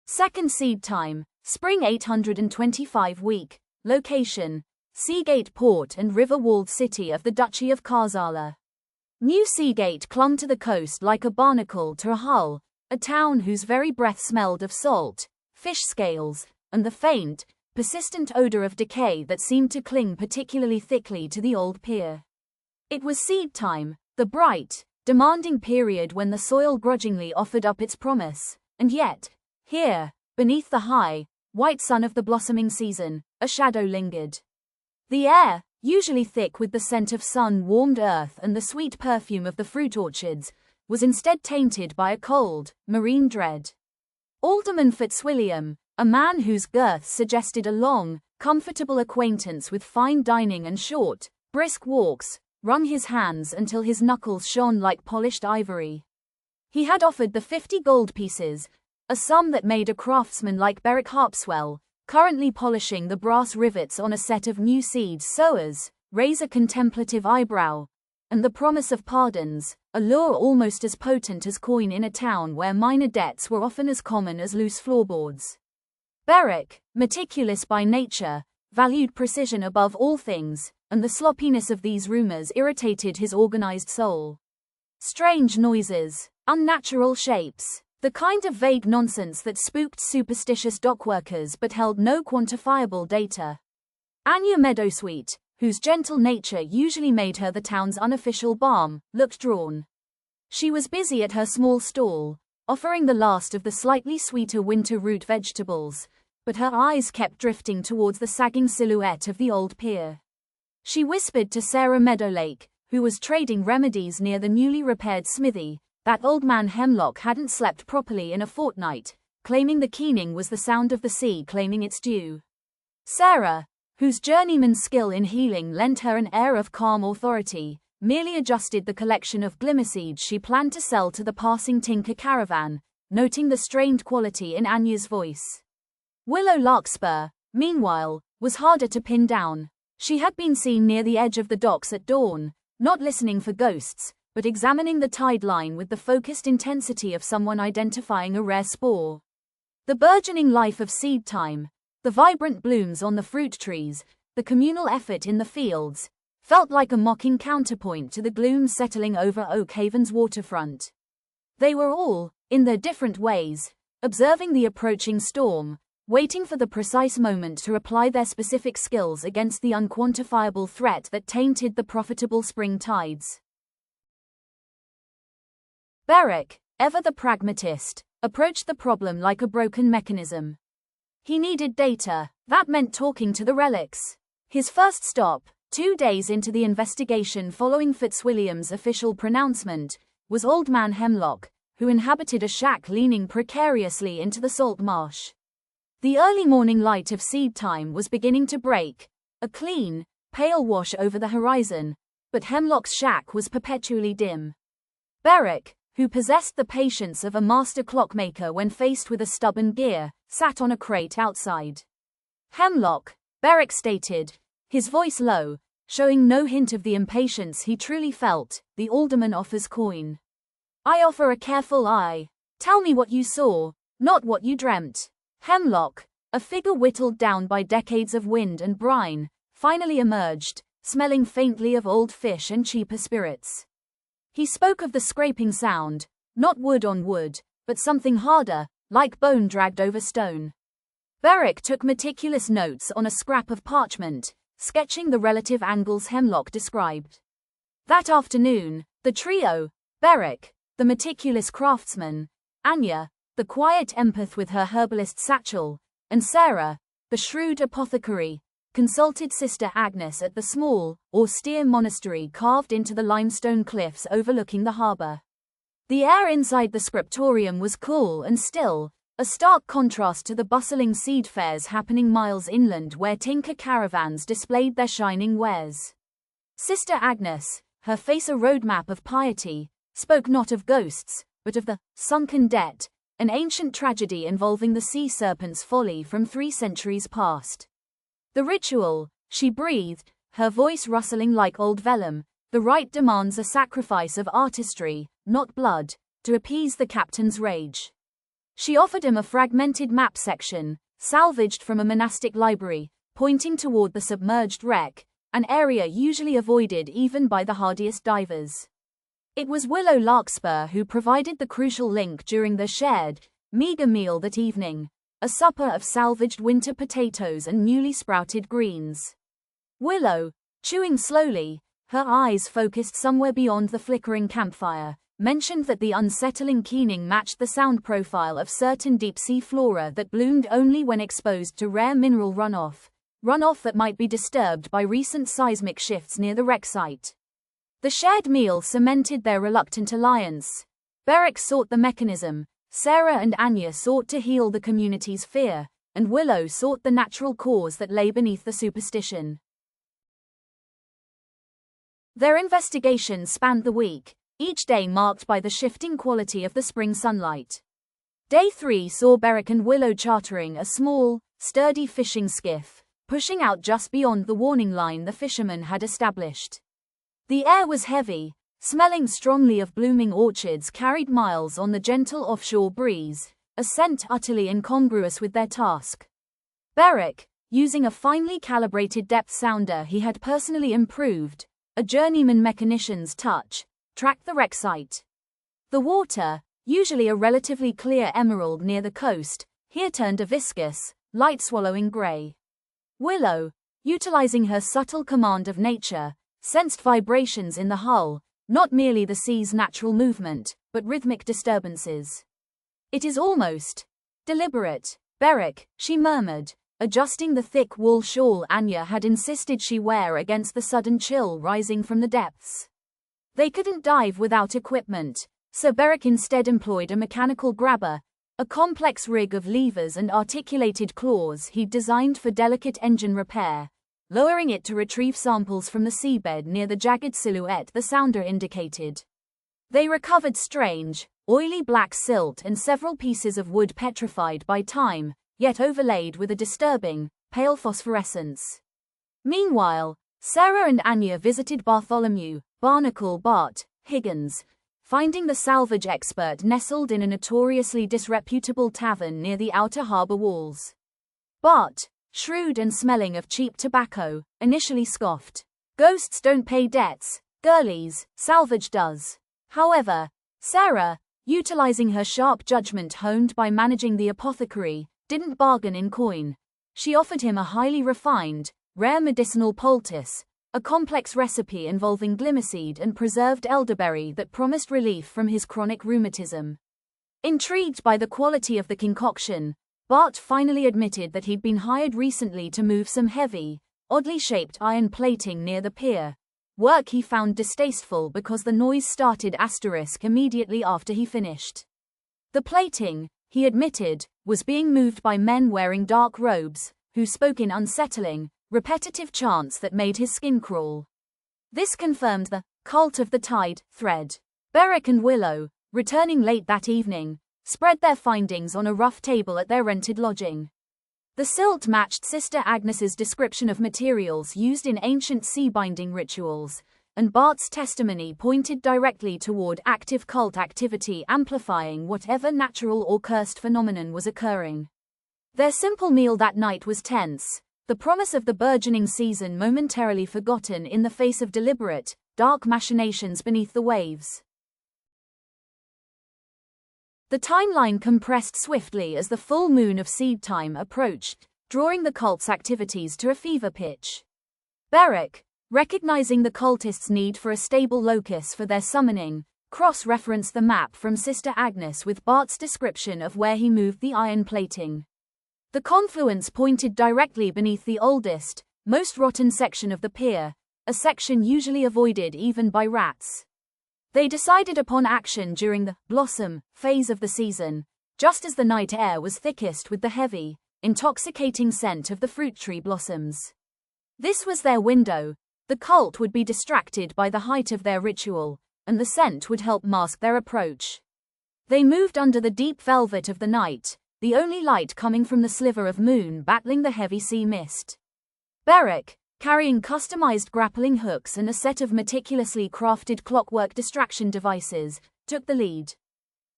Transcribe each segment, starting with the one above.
Second seed time, spring 825 week, location, Seagate port and river-walled city of the Duchy of Karsala. New Seagate clung to the coast like a barnacle to a hull, a town whose very breath smelled of salt, fish scales, and the faint, persistent odor of decay that seemed to cling particularly thickly to the old pier. It was seed time, the bright, demanding period when the soil grudgingly offered up its promise, and yet, here, beneath the high, white sun of the blossoming season, a shadow lingered. The air, usually thick with the scent of sun-warmed earth and the sweet perfume of the fruit orchards, was instead tainted by a cold, marine dread. Alderman Fitzwilliam, a man whose girth suggested a long, comfortable acquaintance with fine dining and short, brisk walks, wrung his hands until his knuckles shone like polished ivory. He had offered the 50 gold pieces, a sum that made a craftsman like Berwick Harpswell, currently polishing the brass rivets on a set of new seed sowers, raise a contemplative eyebrow, and the promise of pardons, a lure almost as potent as coin in a town where minor debts were often as common as loose floorboards. Berwick, meticulous by nature, valued precision above all things, and the sloppiness of these rumors irritated his organized soul. Strange noises, unnatural shapes, the kind of vague nonsense that spooked superstitious dockworkers but held no quantifiable data. Anya Meadowsweet, whose gentle nature usually made her the town's unofficial balm, looked drawn. She was busy at her small stall, offering the last of the slightly sweeter winter root vegetables, but her eyes kept drifting towards the sagging silhouette of the old pier. She whispered to Sarah Meadowlake, who was trading remedies near the newly repaired smithy, that old man Hemlock hadn't slept properly in a fortnight, claiming the keening was the sound of the sea claiming its due. Sarah, whose journeyman's skill in healing lent her an air of calm authority, merely adjusted the collection of glimmerseeds she planned to sell to the passing tinker caravan, noting the strained quality in Anya's voice. Willow Larkspur, meanwhile, was harder to pin down. She had been seen near the edge of the docks at dawn, not listening for ghosts, but examining the tide line with the focused intensity of someone identifying a rare spore. The burgeoning life of seed time, the vibrant blooms on the fruit trees, the communal effort in the fields, felt like a mocking counterpoint to the gloom settling over Oak Haven's waterfront. They were all, in their different ways, observing the approaching storm, waiting for the precise moment to apply their specific skills against the unquantifiable threat that tainted the profitable spring tides. Berwick, ever the pragmatist, approached the problem like a broken mechanism. He needed data. That meant talking to the relics. His first stop, 2 days into the investigation following Fitzwilliam's official pronouncement, was Old Man Hemlock, who inhabited a shack leaning precariously into the salt marsh. The early morning light of seed time was beginning to break, a clean, pale wash over the horizon, but Hemlock's shack was perpetually dim. Berwick, who possessed the patience of a master clockmaker when faced with a stubborn gear, sat on a crate outside. Hemlock, Berwick stated, his voice low, showing no hint of the impatience he truly felt, the alderman offers coin. I offer a careful eye. Tell me what you saw, not what you dreamt. Hemlock, a figure whittled down by decades of wind and brine, finally emerged, smelling faintly of old fish and cheaper spirits. He spoke of the scraping sound, not wood on wood, but something harder, like bone dragged over stone. Berwick took meticulous notes on a scrap of parchment, sketching the relative angles Hemlock described. That afternoon, the trio, Berwick, the meticulous craftsman, Anya, the quiet empath with her herbalist satchel, and Sarah, the shrewd apothecary, consulted Sister Agnes at the small, austere monastery carved into the limestone cliffs overlooking the harbour. The air inside the scriptorium was cool and still, a stark contrast to the bustling seed fairs happening miles inland where tinker caravans displayed their shining wares. Sister Agnes, her face a roadmap of piety, spoke not of ghosts, but of the sunken debt, an ancient tragedy involving the sea serpent's folly from 3 centuries past. The ritual, she breathed, her voice rustling like old vellum, the rite demands a sacrifice of artistry, not blood, to appease the captain's rage. She offered him a fragmented map section, salvaged from a monastic library, pointing toward the submerged wreck, an area usually avoided even by the hardiest divers. It was Willow Larkspur who provided the crucial link during the shared, meager meal that evening, a supper of salvaged winter potatoes and newly sprouted greens. Willow, chewing slowly, her eyes focused somewhere beyond the flickering campfire, mentioned that the unsettling keening matched the sound profile of certain deep-sea flora that bloomed only when exposed to rare mineral runoff that might be disturbed by recent seismic shifts near the wreck site. The shared meal cemented their reluctant alliance. Beric sought the mechanism, Sarah and Anya sought to heal the community's fear, and Willow sought the natural cause that lay beneath the superstition. Their investigation spanned the week, each day marked by the shifting quality of the spring sunlight. Day 3 saw Beric and Willow chartering a small, sturdy fishing skiff, pushing out just beyond the warning line the fishermen had established. The air was heavy, smelling strongly of blooming orchards carried miles on the gentle offshore breeze, a scent utterly incongruous with their task. Beric, using a finely calibrated depth sounder he had personally improved, a journeyman mechanician's touch, tracked the wreck site. The water, usually a relatively clear emerald near the coast, here turned a viscous, light-swallowing grey. Willow, utilizing her subtle command of nature, sensed vibrations in the hull, not merely the sea's natural movement, but rhythmic disturbances. "It is almost deliberate, Beric," she murmured, adjusting the thick wool shawl Anya had insisted she wear against the sudden chill rising from the depths. They couldn't dive without equipment, so Beric instead employed a mechanical grabber, a complex rig of levers and articulated claws he'd designed for delicate engine repair, lowering it to retrieve samples from the seabed near the jagged silhouette the sounder indicated. They recovered strange, oily black silt and several pieces of wood petrified by time, yet overlaid with a disturbing, pale phosphorescence. Meanwhile, Sarah and Anya visited Bartholomew, Barnacle Bart, Higgins, finding the salvage expert nestled in a notoriously disreputable tavern near the outer harbour walls. Bart, shrewd and smelling of cheap tobacco, initially scoffed. "Ghosts don't pay debts, girlies, salvage does." However, Sarah, utilizing her sharp judgment honed by managing the apothecary, didn't bargain in coin. She offered him a highly refined, rare medicinal poultice, a complex recipe involving glymaseed and preserved elderberry that promised relief from his chronic rheumatism. Intrigued by the quality of the concoction, Bart finally admitted that he'd been hired recently to move some heavy, oddly shaped iron plating near the pier, work he found distasteful because the noise started immediately after he finished. The plating, he admitted, was being moved by men wearing dark robes, who spoke in unsettling, repetitive chants that made his skin crawl. This confirmed the cult of the tide thread. Beric and Willow, returning late that evening, spread their findings on a rough table at their rented lodging. The silt matched Sister Agnes's description of materials used in ancient sea-binding rituals, and Bart's testimony pointed directly toward active cult activity amplifying whatever natural or cursed phenomenon was occurring. Their simple meal that night was tense, the promise of the burgeoning season momentarily forgotten in the face of deliberate, dark machinations beneath the waves. The timeline compressed swiftly as the full moon of seed time approached, drawing the cult's activities to a fever pitch. Beric, recognizing the cultists' need for a stable locus for their summoning, cross-referenced the map from Sister Agnes with Bart's description of where he moved the iron plating. The confluence pointed directly beneath the oldest, most rotten section of the pier, a section usually avoided even by rats. They decided upon action during the blossom phase of the season, just as the night air was thickest with the heavy, intoxicating scent of the fruit tree blossoms. This was their window. The cult would be distracted by the height of their ritual, and the scent would help mask their approach. They moved under the deep velvet of the night, the only light coming from the sliver of moon battling the heavy sea mist. Beric, carrying customized grappling hooks and a set of meticulously crafted clockwork distraction devices, took the lead.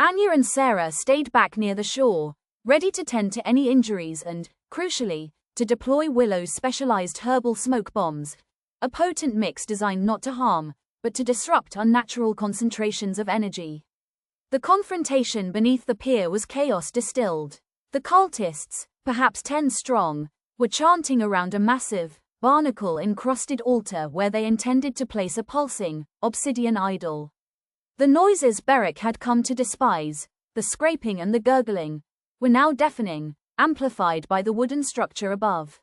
Anya and Sarah stayed back near the shore, ready to tend to any injuries and, crucially, to deploy Willow's specialized herbal smoke bombs, a potent mix designed not to harm, but to disrupt unnatural concentrations of energy. The confrontation beneath the pier was chaos distilled. The cultists, perhaps 10 strong, were chanting around a massive, barnacle-encrusted altar where they intended to place a pulsing, obsidian idol. The noises Beric had come to despise, the scraping and the gurgling, were now deafening, amplified by the wooden structure above.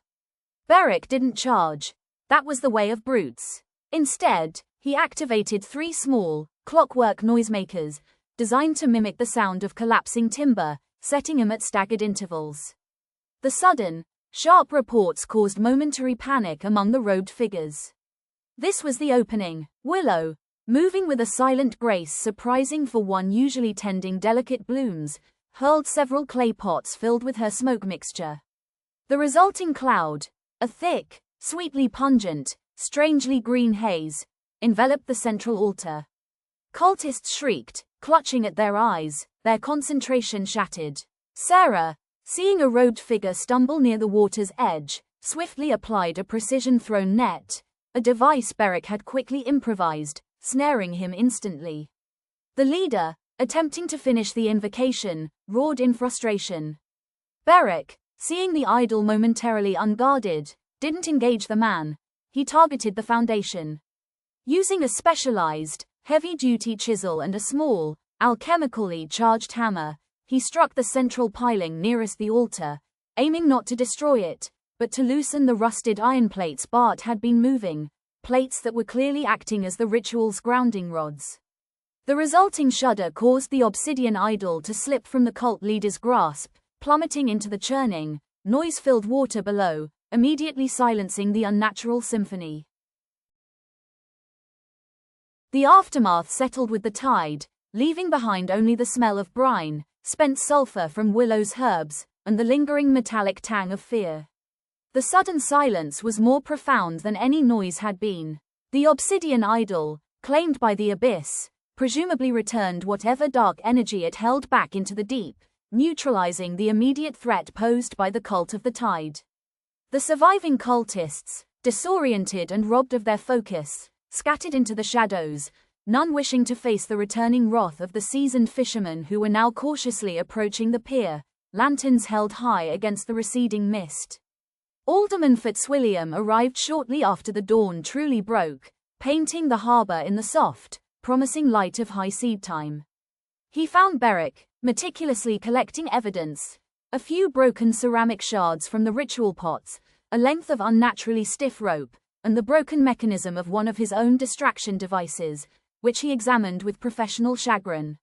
Beric didn't charge. That was the way of brutes. Instead, he activated 3 small, clockwork noisemakers, designed to mimic the sound of collapsing timber, setting them at staggered intervals. The sudden, sharp reports caused momentary panic among the robed figures. This was the opening. Willow, moving with a silent grace surprising for one usually tending delicate blooms, hurled several clay pots filled with her smoke mixture. The resulting cloud, a thick, sweetly pungent, strangely green haze, enveloped the central altar. Cultists shrieked, clutching at their eyes, their concentration shattered. Sarah, seeing a robed figure stumble near the water's edge, swiftly applied a precision-thrown net, a device Beric had quickly improvised, snaring him instantly. The leader, attempting to finish the invocation, roared in frustration. Beric, seeing the idol momentarily unguarded, didn't engage the man. He targeted the foundation. Using a specialized, heavy-duty chisel and a small, alchemically charged hammer, he struck the central piling nearest the altar, aiming not to destroy it, but to loosen the rusted iron plates Bart had been moving, plates that were clearly acting as the ritual's grounding rods. The resulting shudder caused the obsidian idol to slip from the cult leader's grasp, plummeting into the churning, noise-filled water below, immediately silencing the unnatural symphony. The aftermath settled with the tide, leaving behind only the smell of brine, spent sulfur from Willow's herbs, and the lingering metallic tang of fear. The sudden silence was more profound than any noise had been. The obsidian idol, claimed by the abyss, presumably returned whatever dark energy it held back into the deep, neutralizing the immediate threat posed by the cult of the tide. The surviving cultists, disoriented and robbed of their focus, scattered into the shadows, none wishing to face the returning wrath of the seasoned fishermen who were now cautiously approaching the pier, lanterns held high against the receding mist. Alderman Fitzwilliam arrived shortly after the dawn truly broke, painting the harbor in the soft, promising light of high seed time. He found Beric, meticulously collecting evidence, a few broken ceramic shards from the ritual pots, a length of unnaturally stiff rope, and the broken mechanism of one of his own distraction devices, which he examined with professional chagrin.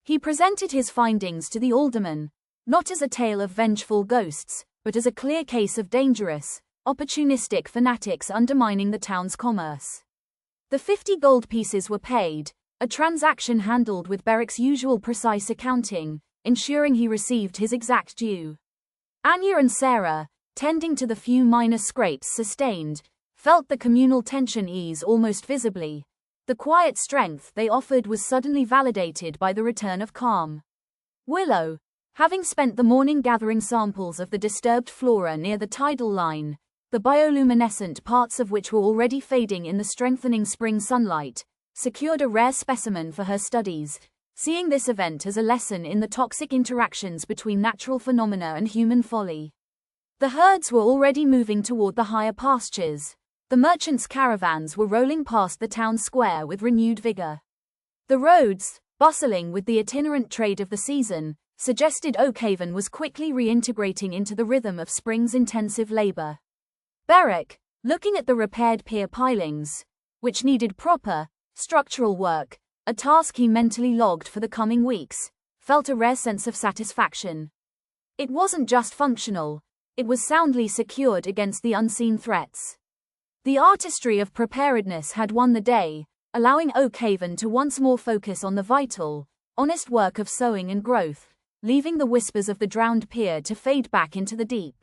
He presented his findings to the alderman, not as a tale of vengeful ghosts, but as a clear case of dangerous, opportunistic fanatics undermining the town's commerce. The 50 gold pieces were paid, a transaction handled with Beric's usual precise accounting, ensuring he received his exact due. Anya and Sarah, tending to the few minor scrapes sustained, felt the communal tension ease almost visibly. The quiet strength they offered was suddenly validated by the return of calm. Willow, having spent the morning gathering samples of the disturbed flora near the tidal line, the bioluminescent parts of which were already fading in the strengthening spring sunlight, secured a rare specimen for her studies, seeing this event as a lesson in the toxic interactions between natural phenomena and human folly. The herds were already moving toward the higher pastures. The merchants' caravans were rolling past the town square with renewed vigor. The roads, bustling with the itinerant trade of the season, suggested Oakhaven was quickly reintegrating into the rhythm of spring's intensive labor. Beric, looking at the repaired pier pilings, which needed proper, structural work, a task he mentally logged for the coming weeks, felt a rare sense of satisfaction. It wasn't just functional, it was soundly secured against the unseen threats. The artistry of preparedness had won the day, allowing Oakhaven to once more focus on the vital, honest work of sowing and growth, leaving the whispers of the drowned pier to fade back into the deep.